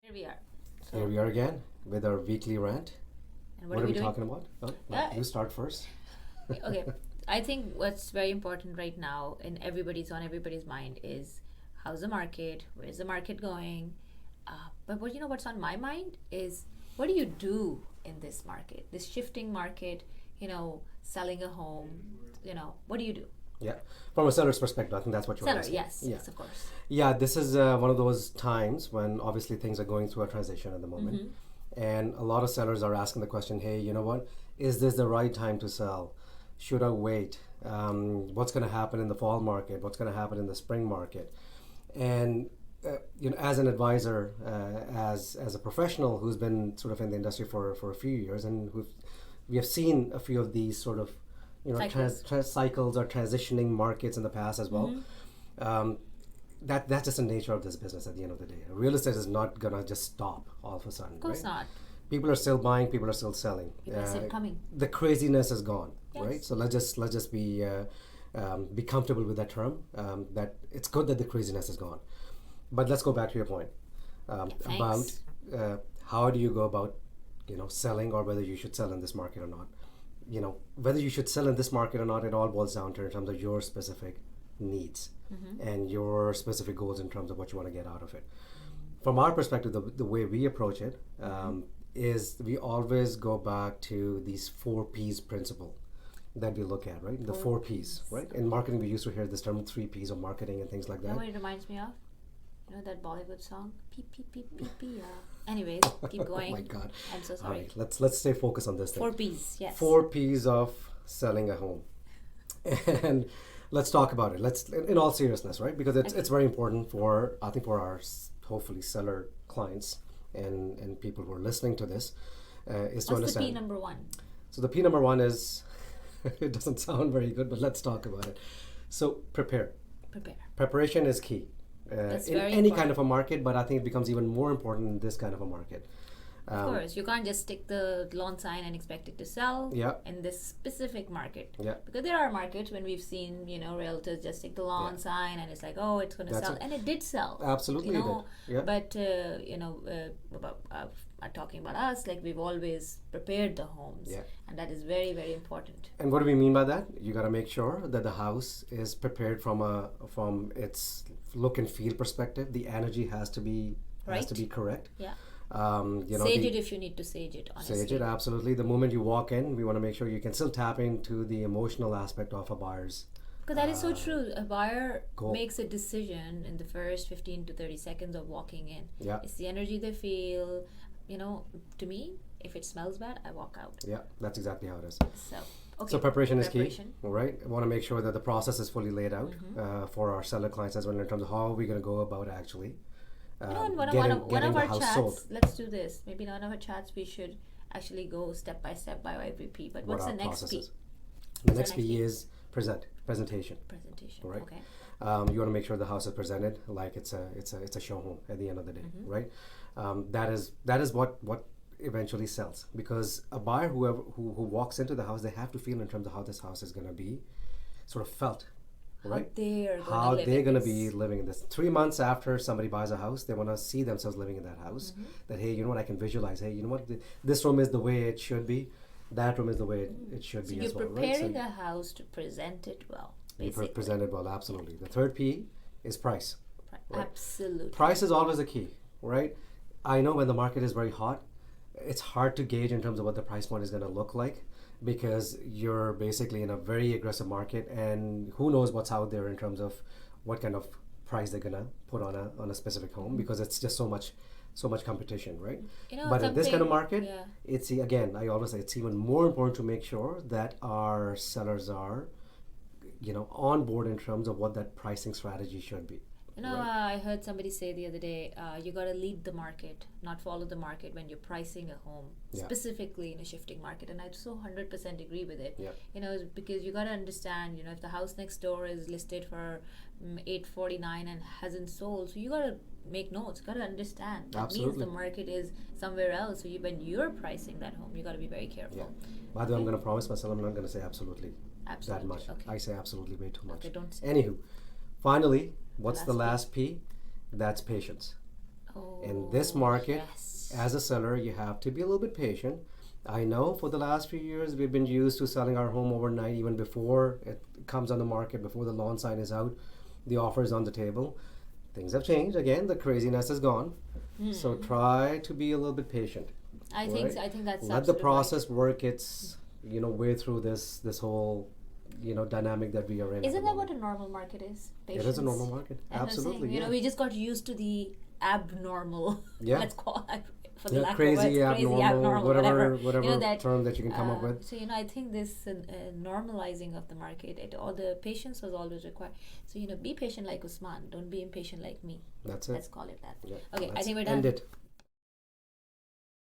Here we are. Here we are again with our weekly rant. And What are are we we doing? talking about? Oh, Yeah. you start first. Okay. I think what's very important right now in everybody's mind is how's the market? Where's the market going? But what's on my mind is what do you do in this market, this shifting market? Selling a home. What do you do? Yeah, from a seller's perspective, I think that's what you're Seller, asking. yes, Yeah, yes, of course. yeah. This is one of those times when obviously things are going through a transition at the moment, and a lot of sellers are asking the question, "Hey, you know what? Is this the right time to sell? Should I wait? What's going to happen in the fall market? What's going to happen in the spring market?" And as an advisor, as a professional who's been sort of in the industry for a few years, and we have seen a few of these sort of Cycles. cycles or transitioning markets in the past as well. Um, that's just the nature of this business. At the end of the day, real estate is not gonna just stop all of a sudden. Of course right? not. People are still buying. People are still selling. People are still coming. The craziness is gone, Yes. right? So let's just be comfortable with that term. That it's good that the craziness is gone. But let's go back to your point about Thanks. how do you go about selling, or whether you should sell in this market or not. Whether you should sell in this market or not, it all boils down to in terms of your specific needs and your specific goals in terms of what you want to get out of it. From our perspective, the way we approach it is we always go back to these 4 P's principle that we look at, right? The 4 P's, right? In marketing, we used to hear this term 3 P's of marketing and things like You know that. what it reminds me of? You know that Bollywood song? Peep, peep, peep, peep, peep. Anyways, keep going. Oh my God. I'm so All sorry. right, let's stay focused on this thing. 4 P's, yes. 4 P's of selling a home. And let's talk about it. Let's, in all seriousness, right? Because it's very important for, I think, for our hopefully seller clients and people who are listening to this, is to What's the understand. P number one? So the P number one is, it doesn't sound very good, but let's talk about it. So prepare. Prepare. Preparation is key That's in very any important. kind of a market, but I think it becomes even more important in this kind of a market. Of course, you can't just stick the lawn sign and expect it to sell Yeah. in this specific market. Yeah. Because there are markets when we've seen, realtors just stick the lawn Yeah. sign and it's like, oh, it's going to That's sell. it. And it did sell. Absolutely You it know, did. Yeah. But, talking about us, like we've always prepared the homes. Yeah. And that is very, very important. And what do we mean by that? You got to make sure that the house is prepared from its look and feel perspective. The energy has to be Right. correct. Yeah. Sage Sage it if you need to sage it, honestly. Sage it, absolutely. The moment you walk in, we want to make sure you can still tap into the emotional aspect of a buyer's. Because that is so true. A buyer Goal. makes a decision in the first 15 to 30 seconds of walking in. Yeah. It's the energy they feel. To me, if it smells bad, I walk out. Yeah, that's exactly how it is. So, okay. So preparation is key, Preparation. all right? I want to make sure that the process is fully laid out for our seller clients as well in terms of how are we going to go about actually In one getting of the our house chats, sold. let's do this. Maybe in one of our chats, we should actually go step by step by every P. But what's What the our next process P? is. The What's next the P next P? is presentation. Presentation. Right. Okay. You want to make sure the house is presented like it's a show home at the end of the day, right? That is what eventually sells, because a buyer who walks into the house, they have to feel in terms of how this house is going to be sort of felt, right? How they're going to be living in this. 3 months after somebody buys a house, they want to see themselves living in that house. That, hey, you know what, I can visualize. Hey, you know what, this room is the way it should be. That room is the way it should So be you're as well, right? preparing a house to present it well, You basically. present it well, absolutely. The third P is price. Right. Absolutely. Price is always a key, right? I know when the market is very hot, it's hard to gauge in terms of what the price point is going to look like, because you're basically in a very aggressive market, and who knows what's out there in terms of what kind of price they're going to put on a specific home, because it's just so much competition, right? But in this kind of market, yeah. it's, again, I always say it's even more important to make sure that our sellers are on board in terms of what that pricing strategy should be. I heard somebody say the other day, you got to lead the market, not follow the market when you're pricing a home, Yeah. specifically in a shifting market. And I so 100% agree with it. Yeah. Because you got to understand, if the house next door is listed for $849 and hasn't sold, so you got to make notes, got to understand. That Absolutely. means the market is somewhere else. So when you're pricing that home, you got to be very careful. Yeah. By the way, I'm going to promise myself I'm not going to say absolutely Absolutely. that much. Okay. I say absolutely way too much. Okay, don't say. Anywho, finally, what's the last last P? That's patience. Oh, In this Oh, market, yes. as a seller, you have to be a little bit patient. I know for the last few years we've been used to selling our home overnight, even before it comes on the market, before the lawn sign is out, the offer is on the table. Things have changed. Again, the craziness is gone. So try to be a little bit patient. Right? I think that's Let the absolute process work its way through this whole dynamic that we are in. right. at Isn't the that what moment. a normal market is? It is a normal Patience. market. That's what I'm saying. Absolutely, yeah. We just got used to the abnormal. Yeah. Let's call it, for the Yeah, lack of crazy, words, crazy, abnormal, whatever. whatever That. term that you can come up with. So I think this normalizing of the market, all the patience was always required. So be patient like Usman. Don't be impatient like me. That's it. Let's call it that. Yeah. Okay, I Let's think we're done. end it.